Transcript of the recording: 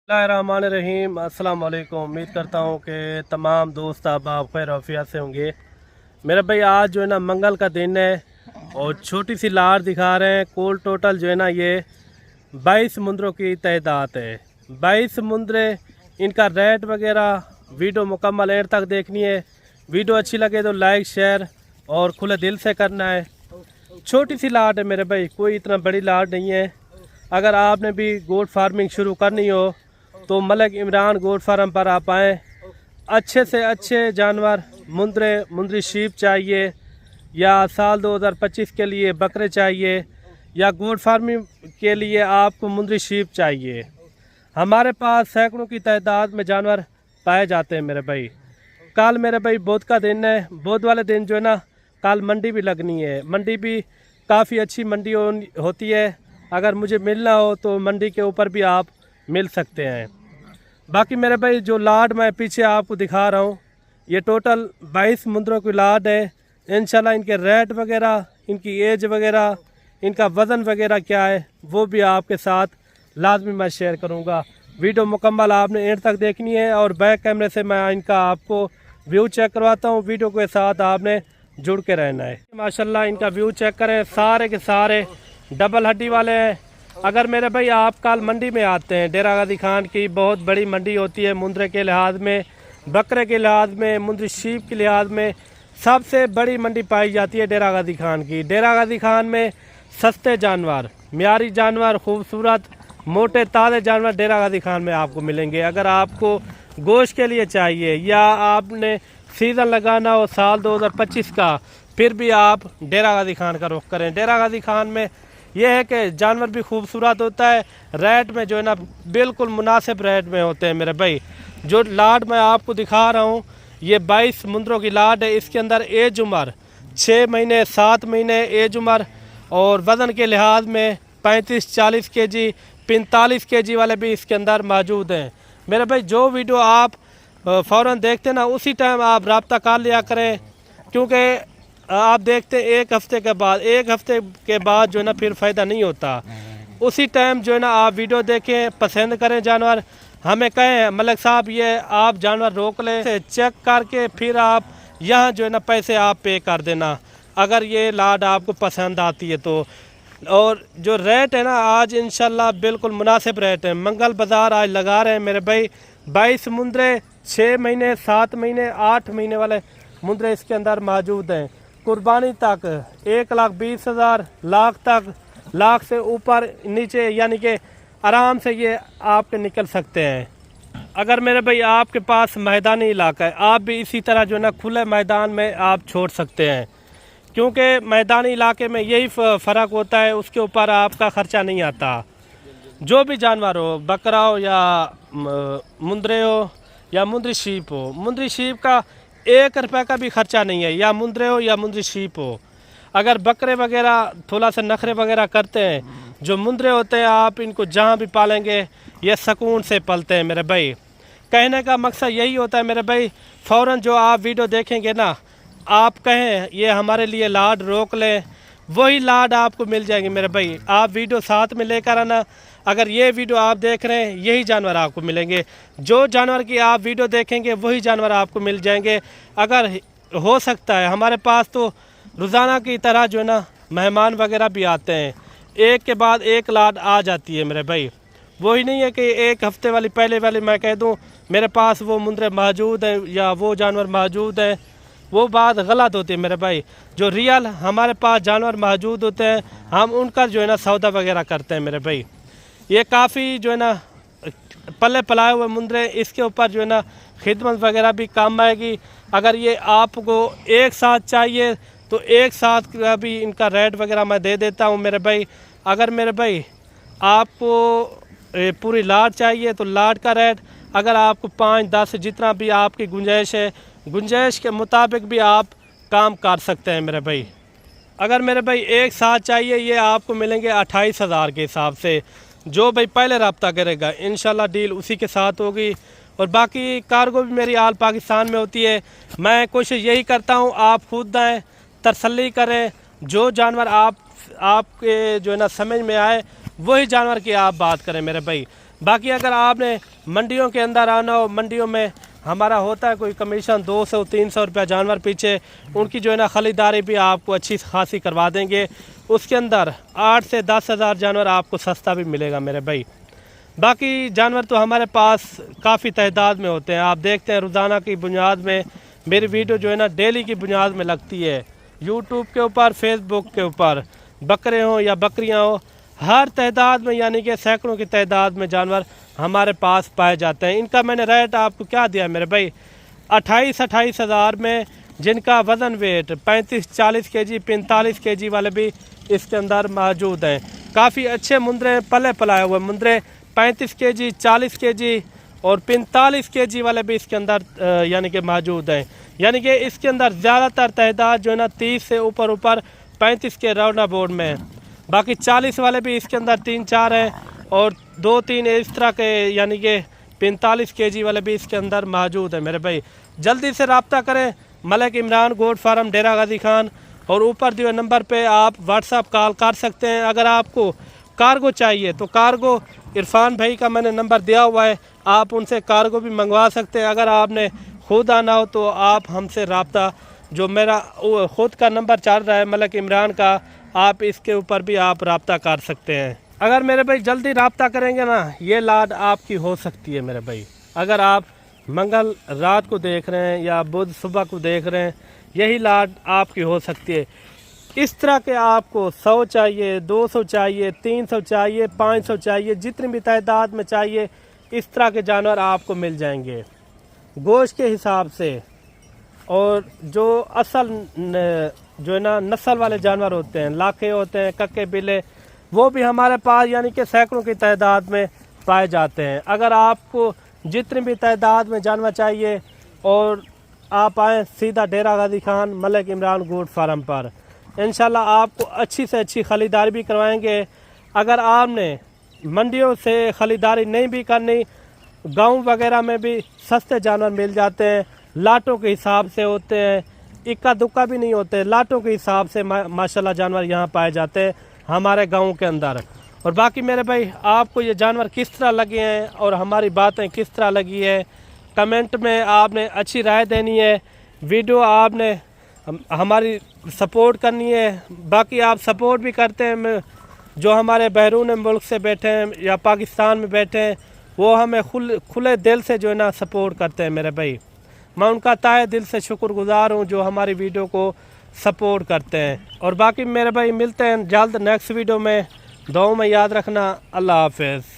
रहीम अस्सलाम वालेकुम। उम्मीद करता हूँ कि तमाम दोस्त आप खैर आफियत से होंगे। मेरे भाई आज जो है ना मंगल का दिन है और छोटी सी लाट दिखा रहे हैं। कुल टोटल जो है ना ये 22 मुंदरों की तादाद है। 22 मुंदरे, इनका रेट वगैरह वीडियो मुकम्मल एंड तक देखनी है। वीडियो अच्छी लगे तो लाइक शेयर और खुले दिल से करना है। छोटी सी लाट है मेरे भाई, कोई इतना बड़ी लाट नहीं है। अगर आपने भी गोट फार्मिंग शुरू करनी हो तो मलिक इमरान गोट फार्म पर आप आएँ। अच्छे से अच्छे जानवर मुंदरी शीप चाहिए या साल 2025 के लिए बकरे चाहिए या गोट फार्मिंग के लिए आपको मुंदरी शीप चाहिए, हमारे पास सैकड़ों की तादाद में जानवर पाए जाते हैं मेरे भाई। कल मेरे भाई बुध का दिन है। बुध वाले दिन जो है ना कल मंडी भी लगनी है। मंडी भी काफ़ी अच्छी मंडी होती है। अगर मुझे मिलना हो तो मंडी के ऊपर भी आप मिल सकते हैं। बाकी मेरे भाई जो लाट मैं पीछे आपको दिखा रहा हूँ ये टोटल 22 मुंदरों की लाट है। इंशाल्लाह इनके रेट वगैरह, इनकी एज वगैरह, इनका वज़न वगैरह क्या है वो भी आपके साथ लाजमी मैं शेयर करूँगा। वीडियो मुकम्मल आपने एंड तक देखनी है और बैक कैमरे से मैं इनका आपको व्यू चेक करवाता हूँ। वीडियो के साथ आपने जुड़ के रहना है। माशाल्लाह इनका व्यू चेक करें, सारे के सारे डबल हड्डी वाले हैं। अगर मेरे भाई आप कल मंडी में आते हैं, डेरा गाजी खान की बहुत बड़ी मंडी होती है। मुंदरे के लिहाज में, बकरे के लिहाज में, मुंदरी शीप के लिहाज में सबसे बड़ी मंडी पाई जाती है डेरा गाजी खान की। डेरा गाजी खान में सस्ते जानवर, म्यारी जानवर, खूबसूरत मोटे ताज़े जानवर डेरा गाजी खान में आपको मिलेंगे। अगर आपको गोश्त के लिए चाहिए या आपने सीज़न लगाना हो साल 2025 का, फिर भी आप डेरा गाजी खान का रुख करें। डेरा गाजी खान में यह है कि जानवर भी खूबसूरत होता है। रेट में जो है ना बिल्कुल मुनासिब रेट में होते हैं मेरे भाई। जो लाट मैं आपको दिखा रहा हूँ ये 22 मुंदरों की लाट है। इसके अंदर एज उम्र 6 महीने 7 महीने एज उम्र और वज़न के लिहाज में 35-40 केजी 45 केजी वाले भी इसके अंदर मौजूद हैं मेरे भाई। जो वीडियो आप फ़ौरन देखते ना उसी टाइम आप रब्ता कर लिया करें, क्योंकि आप देखते एक हफ्ते के बाद जो है ना फिर फ़ायदा नहीं होता। उसी टाइम जो है ना आप वीडियो देखें, पसंद करें जानवर, हमें कहें मलिक साहब ये आप जानवर रोक लें, चेक करके फिर आप यहाँ जो है ना पैसे आप पे कर देना अगर ये लाट आपको पसंद आती है तो। और जो रेट है ना आज इंशाल्लाह बिल्कुल मुनासिब रेट है। मंगल बाज़ार आज लगा रहे हैं मेरे भाई। 22 मुंदरे 6 महीने 7 महीने 8 महीने वाले मुंदरे इसके अंदर मौजूद हैं। कुर्बानी तक 1,20,000 लाख तक, लाख से ऊपर नीचे यानी कि आराम से ये आपके निकल सकते हैं। अगर मेरे भाई आपके पास मैदानी इलाका है, आप भी इसी तरह जो है ना खुले मैदान में आप छोड़ सकते हैं, क्योंकि मैदानी इलाके में यही फ़र्क होता है, उसके ऊपर आपका ख़र्चा नहीं आता। जो भी जानवर हो, बकरा हो या मुंदरे हो या मुंदरी शीप हो, मुंदरी शीप का 1 रुपये का भी ख़र्चा नहीं है, या मुंदरे हो या मुंदरी शीप हो। अगर बकरे वगैरह थोड़ा सा नखरे वगैरह करते हैं, जो मुंदरे होते हैं आप इनको जहाँ भी पालेंगे ये सुकून से पलते हैं मेरे भाई। कहने का मकसद यही होता है मेरे भाई, फ़ौरन जो आप वीडियो देखेंगे ना आप कहें ये हमारे लिए लाड रोक लें, वही लाड आपको मिल जाएंगे मेरे भाई। आप वीडियो साथ में लेकर आना। अगर ये वीडियो आप देख रहे हैं यही जानवर आपको मिलेंगे। जो जानवर की आप वीडियो देखेंगे वही जानवर आपको मिल जाएंगे। अगर हो सकता है हमारे पास तो रोज़ाना की तरह जो है ना मेहमान वगैरह भी आते हैं, एक के बाद एक लाट आ जाती है मेरे भाई। वही नहीं है कि एक हफ्ते वाली पहले वाली मैं कह दूँ मेरे पास वो मुंदरे मौजूद हैं या वो जानवर मौजूद हैं, वो बात गलत होती है मेरे भाई। जो रियल हमारे पास जानवर मौजूद होते हैं हम उनका जो है ना सौदा वगैरह करते हैं मेरे भाई। ये काफ़ी जो है ना पले पलाए हुए मुंदरे, इसके ऊपर जो है ना खिदमत वगैरह भी काम आएगी। अगर ये आपको एक साथ चाहिए तो एक साथ का भी इनका रेट वगैरह मैं दे देता हूँ मेरे भाई। अगर मेरे भाई आपको पूरी लाट चाहिए तो लाट का रेट, अगर आपको 5-10 जितना भी आपकी गुंजाइश है, गुंजाइश के मुताबिक भी आप काम कर सकते हैं मेरे भाई। अगर मेरे भाई एक साथ चाहिए ये आपको मिलेंगे 28,000 के हिसाब से। जो भाई पहले रब्ता करेगा इंशाल्लाह डील उसी के साथ होगी। और बाकी कार्गो भी मेरी आल पाकिस्तान में होती है। मैं कोशिश यही करता हूँ आप खुद आएँ, तसल्ली करें, जो जानवर आपके जो है ना समझ में आए वही जानवर की आप बात करें मेरे भाई। बाकी अगर आपने मंडियों के अंदर आना हो, मंडियों में हमारा होता है कोई कमीशन 200-300 रुपया जानवर पीछे, उनकी जो है ना ख़रीदारी भी आपको अच्छी खासी करवा देंगे। उसके अंदर 8 से 10 हज़ार जानवर आपको सस्ता भी मिलेगा मेरे भाई। बाकी जानवर तो हमारे पास काफ़ी तादाद में होते हैं, आप देखते हैं रोज़ाना की बुनियाद में मेरी वीडियो जो है ना डेली की बुनियाद में लगती है, यूट्यूब के ऊपर, फेसबुक के ऊपर, बकरे हों या बकरियां हों, हर तादाद में यानी कि सैकड़ों की तादाद में जानवर हमारे पास पाए जाते हैं। इनका मैंने रेट आपको क्या दिया मेरे भाई, 28 हज़ार में, जिनका वज़न वेट 35-40 kg 45 kg वाले भी इसके अंदर मौजूद हैं। काफ़ी अच्छे मुंदरे पले पलाए हुए मुंदरे 35 kg 40 kg और 45 kg वाले भी इसके अंदर यानी कि मौजूद हैं। यानी कि इसके अंदर ज़्यादातर तादाद जो है ना 30 से ऊपर 35 के राउंड बोर्ड में है। बाकी 40 वाले भी इसके अंदर 3-4 हैं और 2-3 इस तरह के यानी कि 45 kg वाले भी इसके अंदर मौजूद है मेरे भाई। जल्दी से रब्ता करें मलिक इमरान गोट फार्म डेरा गाजी खान, और ऊपर दिए नंबर पे आप व्हाट्सअप कॉल कर सकते हैं। अगर आपको कार्गो चाहिए तो कार्गो इरफान भाई का मैंने नंबर दिया हुआ है, आप उनसे कार्गो भी मंगवा सकते हैं। अगर आपने खुद आना हो तो आप हमसे रब्ता, जो मेरा ख़ुद का नंबर चल रहा है मलिक इमरान का, आप इसके ऊपर भी आप रब्ता कर सकते हैं। अगर मेरे भाई जल्दी रब्ता करेंगे ना, ये लाड आपकी हो सकती है मेरे भाई। अगर आप मंगल रात को देख रहे हैं या बुध सुबह को देख रहे हैं, यही लाड आपकी हो सकती है। इस तरह के आपको 100 चाहिए, 200 चाहिए, 300 चाहिए, 500 चाहिए, जितनी भी तादाद में चाहिए, इस तरह के जानवर आपको मिल जाएंगे गोश्त के हिसाब से। और जो असल जो है ना नस्ल वाले जानवर होते हैं, लाखे होते हैं, कक्के बिले, वो भी हमारे पास यानी कि सैकड़ों की तादाद में पाए जाते हैं। अगर आपको जितनी भी तादाद में जानवर चाहिए और आप आएँ सीधा डेरा गाजी खान मलिक इमरान गोट फार्म पर, इंशाल्लाह आपको अच्छी से अच्छी ख़रीदारी भी करवाएंगे। अगर आपने मंडियों से ख़रीदारी नहीं भी करनी, गांव वगैरह में भी सस्ते जानवर मिल जाते हैं, लाटों के हिसाब से होते हैं, इक्का दुक्का भी नहीं होते, लाटों के हिसाब से माशाल्लाह जानवर यहाँ पाए जाते हैं हमारे गाँव के अंदर। और बाकी मेरे भाई आपको ये जानवर किस तरह लगे हैं और हमारी बातें किस तरह लगी है, कमेंट में आपने अच्छी राय देनी है। वीडियो आपने हमारी सपोर्ट करनी है। बाकी आप सपोर्ट भी करते हैं, जो हमारे बैरून मुल्क से बैठे हैं या पाकिस्तान में बैठे हैं, वो हमें खुले दिल से जो है ना सपोर्ट करते हैं मेरे भाई। मैं उनका ताए दिल से शुक्रगुजार हूँ जो हमारी वीडियो को सपोर्ट करते हैं। और बाकी मेरे भाई मिलते हैं जल्द नेक्स्ट वीडियो में, दुआओं में याद रखना। अल्लाह हाफ़िज़।